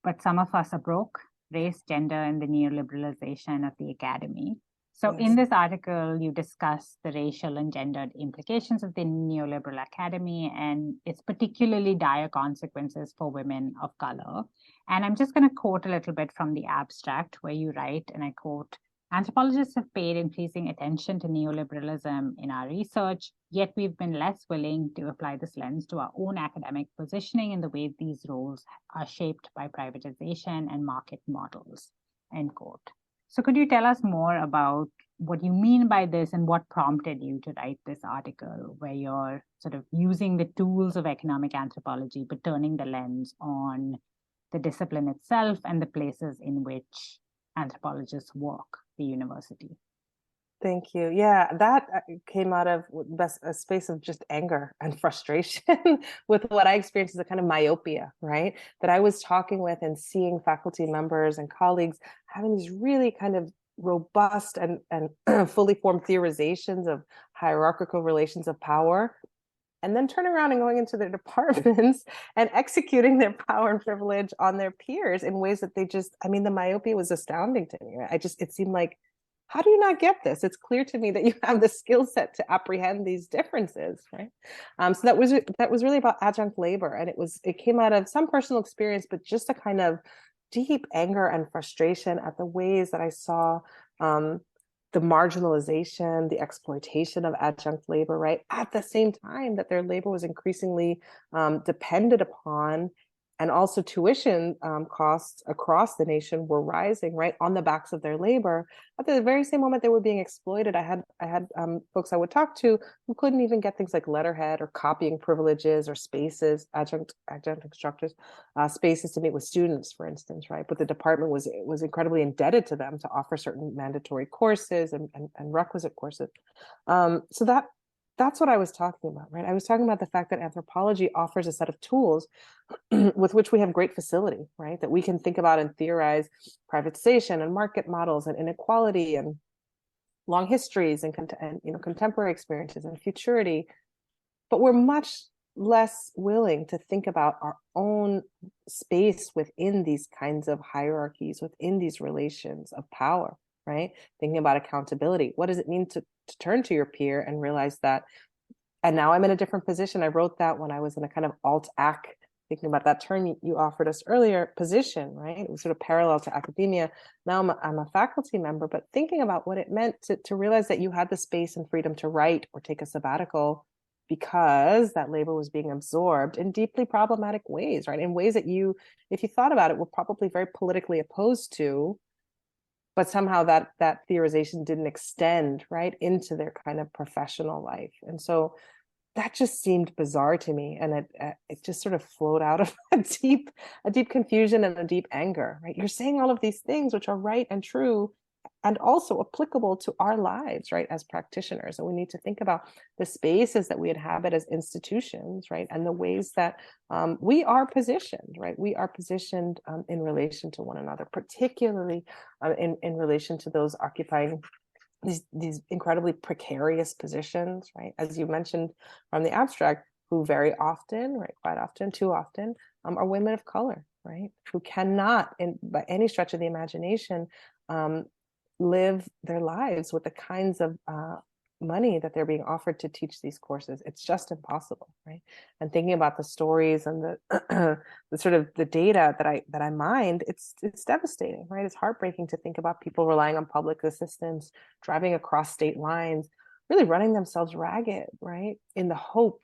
S1: "But Some of Us Are Broke: Race, Gender, and the Neoliberalization of the Academy." So in this article, you discuss the racial and gendered implications of the neoliberal academy and its particularly dire consequences for women of color. And I'm just going to quote a little bit from the abstract, where you write, and I quote, "Anthropologists have paid increasing attention to neoliberalism in our research, yet we've been less willing to apply this lens to our own academic positioning in the way these roles are shaped by privatization and market models," end quote. So could you tell us more about what you mean by this and what prompted you to write this article, where you're sort of using the tools of economic anthropology, but turning the lens on the discipline itself and the places in which anthropologists work, the university?
S2: Thank you. Yeah, that came out of a space of just anger and frustration with what I experienced as a kind of myopia, right? That I was talking with and seeing faculty members and colleagues having these really kind of robust and fully formed theorizations of hierarchical relations of power, and then turning around and going into their departments and executing their power and privilege on their peers in ways that the myopia was astounding to me. Right? It seemed like, how do you not get this? It's clear to me that you have the skill set to apprehend these differences, right? So that was really about adjunct labor, and it came out of some personal experience, but just a kind of deep anger and frustration at the ways that I saw the marginalization, the exploitation of adjunct labor, right? At the same time that their labor was increasingly depended upon, and also tuition costs across the nation were rising, right, on the backs of their labor. At the very same moment they were being exploited, I had folks I would talk to who couldn't even get things like letterhead or copying privileges or spaces, adjunct instructors, spaces to meet with students, for instance, right? But the department was incredibly indebted to them to offer certain mandatory courses and requisite courses. So that's what I was talking about, right? I was talking about the fact that anthropology offers a set of tools with which we have great facility, right? That we can think about and theorize privatization and market models and inequality and long histories and contemporary experiences and futurity. But we're much less willing to think about our own space within these kinds of hierarchies, within these relations of power, right? Thinking about accountability. What does it mean to turn to your peer and realize that and now I'm in a different position. I wrote that when I was in a kind of alt-ac, thinking about that term you offered us earlier, position, right? It was sort of parallel to academia. Now I'm a faculty member, but thinking about what it meant to realize that you had the space and freedom to write or take a sabbatical because that labor was being absorbed in deeply problematic ways, right? In ways that you, if you thought about it, were probably very politically opposed to, but somehow that theorization didn't extend right into their kind of professional life. And so that just seemed bizarre to me, and it just sort of flowed out of a deep confusion and a deep anger, right? You're saying all of these things which are right and true and also applicable to our lives, right, as practitioners. And we need to think about the spaces that we inhabit as institutions, right, and the ways that we are positioned, right? We are positioned in relation to one another, particularly in relation to those occupying these incredibly precarious positions, right? As you mentioned from the abstract, who very often, right, quite often, too often, are women of color, right? Who cannot, by any stretch of the imagination, live their lives with the kinds of money that they're being offered to teach these courses. It's just impossible, right? And thinking about the stories and the the sort of the data that I mined, it's devastating, right? It's heartbreaking to think about people relying on public assistance, driving across state lines, really running themselves ragged, right? In the hope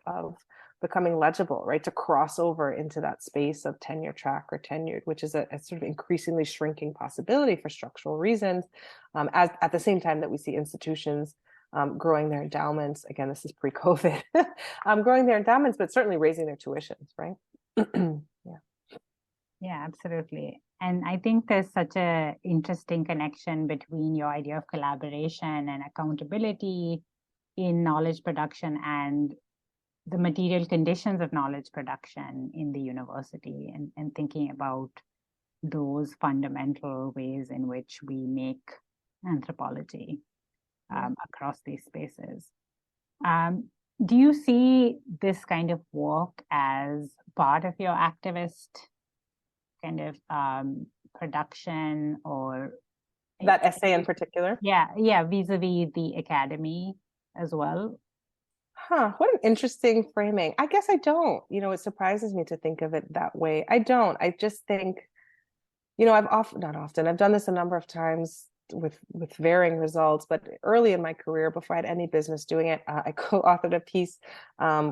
S2: of becoming legible, right? To cross over into that space of tenure track or tenured, which is a sort of increasingly shrinking possibility for structural reasons, as at the same time that we see institutions growing their endowments. Again, this is pre-COVID, growing their endowments, but certainly raising their tuitions, right?
S1: Yeah, absolutely. And I think there's such a interesting connection between your idea of collaboration and accountability in knowledge production and the material conditions of knowledge production in the university, and thinking about those fundamental ways in which we make anthropology across these spaces. Do you see this kind of work as part of your activist kind of production, or
S2: that essay in particular?
S1: Yeah, vis-a-vis the academy as well?
S2: What an interesting framing. I guess I don't. It surprises me to think of it that way. I don't. I just think, I've done this a number of times with varying results, but early in my career, before I had any business doing it, I co-authored a piece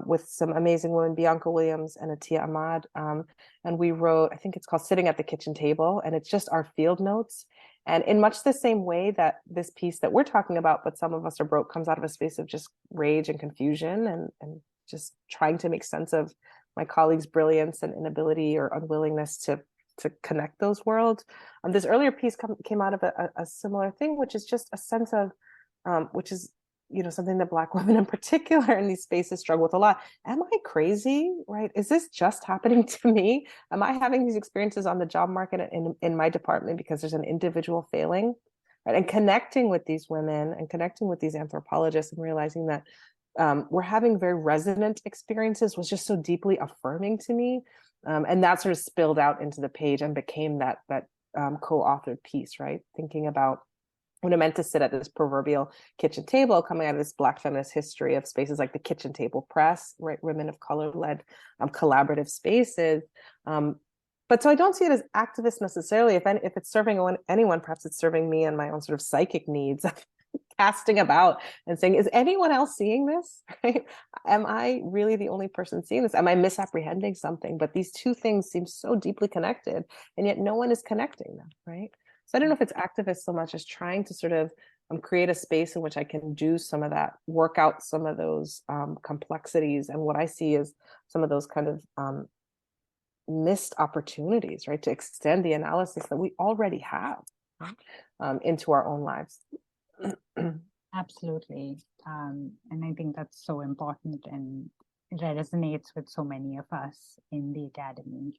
S2: with some amazing women, Bianca Williams and Atiya Ahmad, and we wrote, I think it's called Sitting at the Kitchen Table, and it's just our field notes. And in much the same way that this piece that we're talking about, but some of us are broke, comes out of a space of just rage and confusion and just trying to make sense of my colleagues' brilliance and inability or unwillingness to connect those worlds. This earlier piece came out of a similar thing, which is just a sense of, which is, something that Black women in particular in these spaces struggle with a lot. Am I crazy, right? Is this just happening to me? Am I having these experiences on the job market in my department because there's an individual failing, right? And connecting with these women and connecting with these anthropologists and realizing that we're having very resonant experiences was just so deeply affirming to me. And that sort of spilled out into the page and became that co-authored piece, right? Thinking about what it meant to sit at this proverbial kitchen table, coming out of this Black feminist history of spaces like the Kitchen Table Press, right? Women of color-led collaborative spaces. But so I don't see it as activist necessarily. If it's serving anyone, perhaps it's serving me and my own sort of psychic needs, casting about and saying, is anyone else seeing this? Right? Am I really the only person seeing this? Am I misapprehending something? But these two things seem so deeply connected, and yet no one is connecting them, right? So I don't know if it's activist so much as trying to sort of create a space in which I can do some of that, work out some of those complexities, and what I see is some of those kind of missed opportunities, right, to extend the analysis that we already have, right, into our own lives.
S1: Absolutely. And I think that's so important, and it resonates with so many of us in the academy,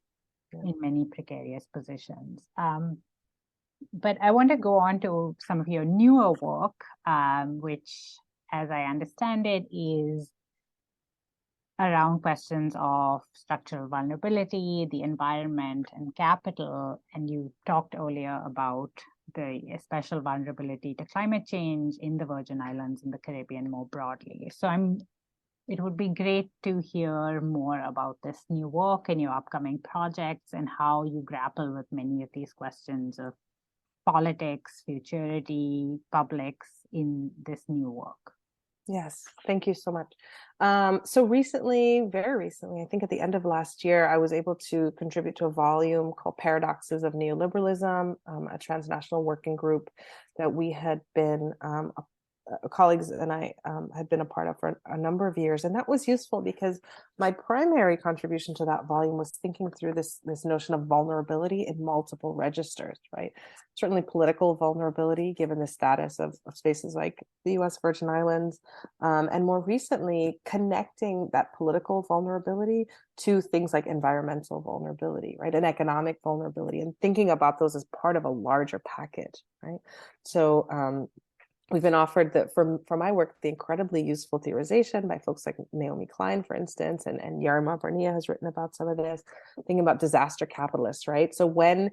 S1: in many precarious positions. But I want to go on to some of your newer work, which, as I understand it, is around questions of structural vulnerability, the environment, and capital. And you talked earlier about the special vulnerability to climate change in the Virgin Islands and the Caribbean more broadly. So I'm it would be great to hear more about this new work and your upcoming projects and how you grapple with many of these questions of politics, futurity, publics in this new work.
S2: Yes, thank you so much. So recently, very recently, I think at the end of last year, I was able to contribute to a volume called Paradoxes of Neoliberalism, a transnational working group that we had been colleagues and I had been a part of for a number of years. And that was useful because my primary contribution to that volume was thinking through this notion of vulnerability in multiple registers, right? Certainly political vulnerability, given the status of spaces like the US Virgin Islands, and more recently, connecting that political vulnerability to things like environmental vulnerability, right? And economic vulnerability, and thinking about those as part of a larger package, right? So we've been offered that for my work, the incredibly useful theorization by folks like Naomi Klein, for instance, and Yarima Barnea has written about some of this, thinking about disaster capitalists, right? So when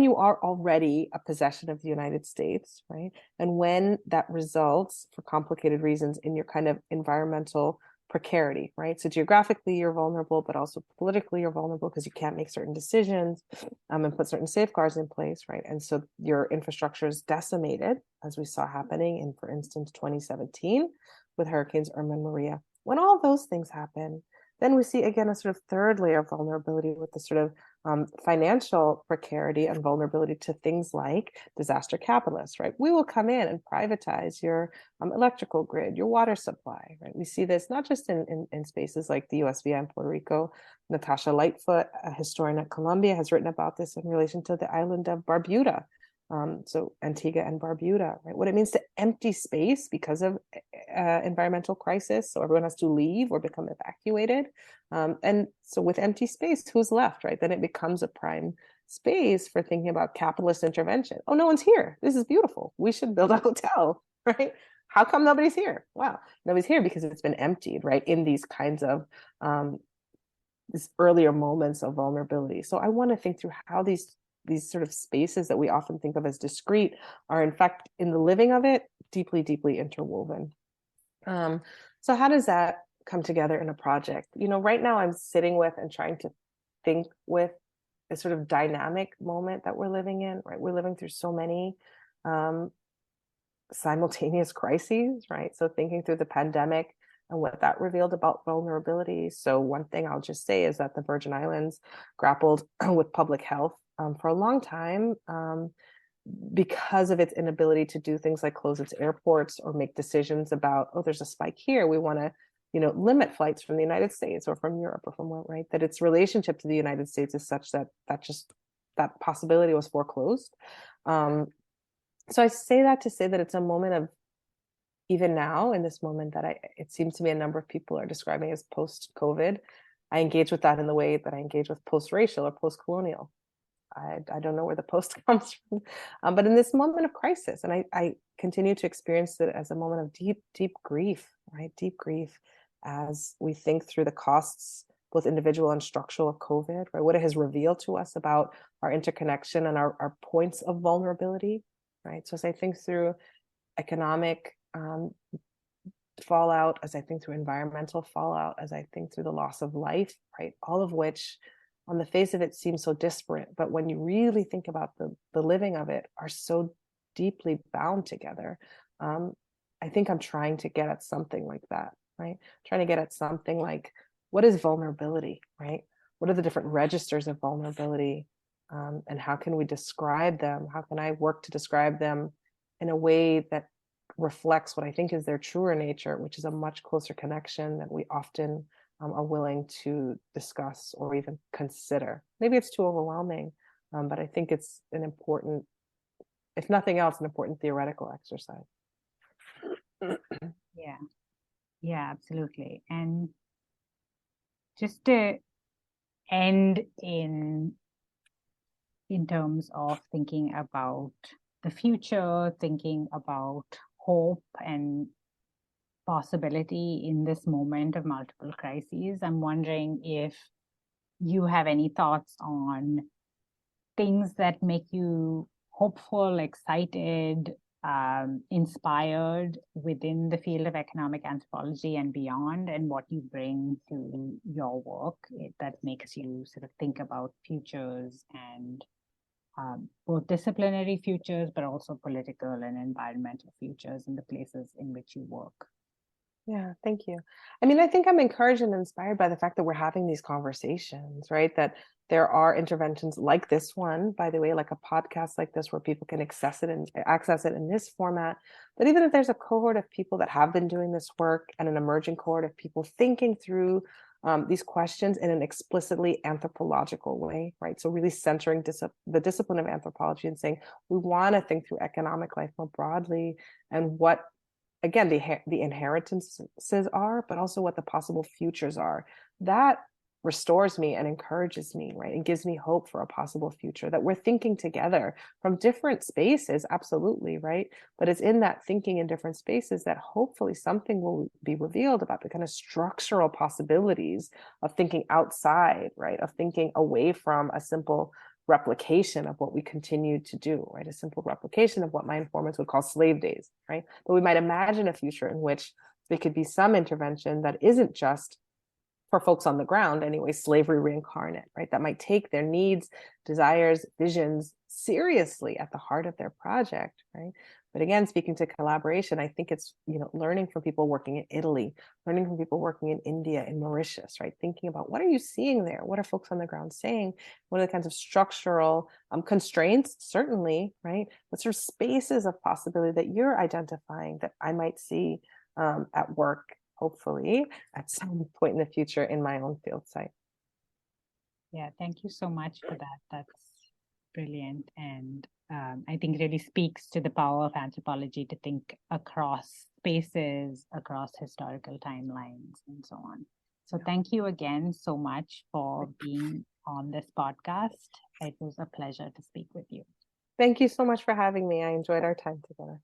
S2: you are already a possession of the United States, right? And when that results, for complicated reasons, in your kind of environmental precarity, right? So geographically you're vulnerable, but also politically you're vulnerable because you can't make certain decisions and put certain safeguards in place, right? And so your infrastructure is decimated, as we saw happening in, for instance, 2017 with hurricanes Irma and Maria. When all those things happen, then we see again a sort of third layer of vulnerability with the sort of financial precarity and vulnerability to things like disaster capitalists, right? We will come in and privatize your electrical grid, your water supply, right? We see this not just in spaces like the USVI in Puerto Rico. Natasha Lightfoot, a historian at Columbia, has written about this in relation to the island of Barbuda. So Antigua and Barbuda, right? What it means to empty space because of environmental crisis. So everyone has to leave or become evacuated. And so with empty space, who's left, right? Then it becomes a prime space for thinking about capitalist intervention. Oh, no one's here. This is beautiful. We should build a hotel, right? How come nobody's here? Wow, nobody's here because it's been emptied, right? In these kinds of these earlier moments of vulnerability. So I want to think through how these sort of spaces that we often think of as discrete are in fact, in the living of it, deeply, deeply interwoven. So how does that come together in a project? You know, right now I'm sitting with and trying to think with a sort of dynamic moment that we're living in, right? We're living through so many simultaneous crises, right? So thinking through the pandemic and what that revealed about vulnerability. So one thing I'll just say is that the Virgin Islands grappled with public health for a long time because of its inability to do things like close its airports or make decisions about, oh, there's a spike here, we want to, you know, limit flights from the United States or from Europe or from what, right? That its relationship to the United States is such that that possibility was foreclosed. So I say that to say that it's a moment of, even now in this moment that it seems to me a number of people are describing as post-COVID. I engage with that in the way that I engage with post-racial or post-colonial. I don't know where the post comes from, but in this moment of crisis, and I continue to experience it as a moment of deep, deep grief, right? Deep grief as we think through the costs, both individual and structural, of COVID, right? What it has revealed to us about our interconnection and our points of vulnerability, right? So as I think through economic fallout, as I think through environmental fallout, as I think through the loss of life, right? All of which on the face of it seems so disparate, but when you really think about the living of it, are so deeply bound together. I think I'm trying to get at something like that, right? Trying to get at something like, what is vulnerability, right? What are the different registers of vulnerability? And how can we describe them? How can I work to describe them in a way that reflects what I think is their truer nature, which is a much closer connection that we often are willing to discuss or even consider. Maybe it's too overwhelming, but I think it's an important, if nothing else, an important theoretical exercise.
S1: Yeah, absolutely. And just to end in terms of thinking about the future, thinking about hope and possibility in this moment of multiple crises, I'm wondering if you have any thoughts on things that make you hopeful, excited, inspired within the field of economic anthropology and beyond, and what you bring to your work that makes you sort of think about futures and both disciplinary futures, but also political and environmental futures in the places in which you work.
S2: Yeah, thank you. I mean, I think I'm encouraged and inspired by the fact that we're having these conversations, right? That there are interventions like this one, by the way, like a podcast like this, where people can access it in this format. But even if there's a cohort of people that have been doing this work and an emerging cohort of people thinking through these questions in an explicitly anthropological way, right? So really centering the discipline of anthropology and saying, we want to think through economic life more broadly and what, again, the inheritances are, but also what the possible futures are. That restores me and encourages me, right? And gives me hope for a possible future, that we're thinking together from different spaces, absolutely, right? But it's in that thinking in different spaces that hopefully something will be revealed about the kind of structural possibilities of thinking outside, right? Of thinking away from a simple replication of what we continue to do, right? A simple replication of what my informants would call slave days, right? But we might imagine a future in which there could be some intervention that isn't just, for folks on the ground anyway, slavery reincarnate, right? That might take their needs, desires, visions seriously at the heart of their project, right? But again, speaking to collaboration, I think it's, learning from people working in Italy, learning from people working in India, in Mauritius, right? Thinking about, what are you seeing there? What are folks on the ground saying? What are the kinds of structural constraints, certainly, right? What sort of spaces of possibility that you're identifying that I might see at work, hopefully, at some point in the future in my own field site.
S1: Yeah, thank you so much for that. That's brilliant. And I think it really speaks to the power of anthropology to think across spaces, across historical timelines, and so on. So thank you again so much for being on this podcast. It was a pleasure to speak with you.
S2: Thank you so much for having me. I enjoyed our time together.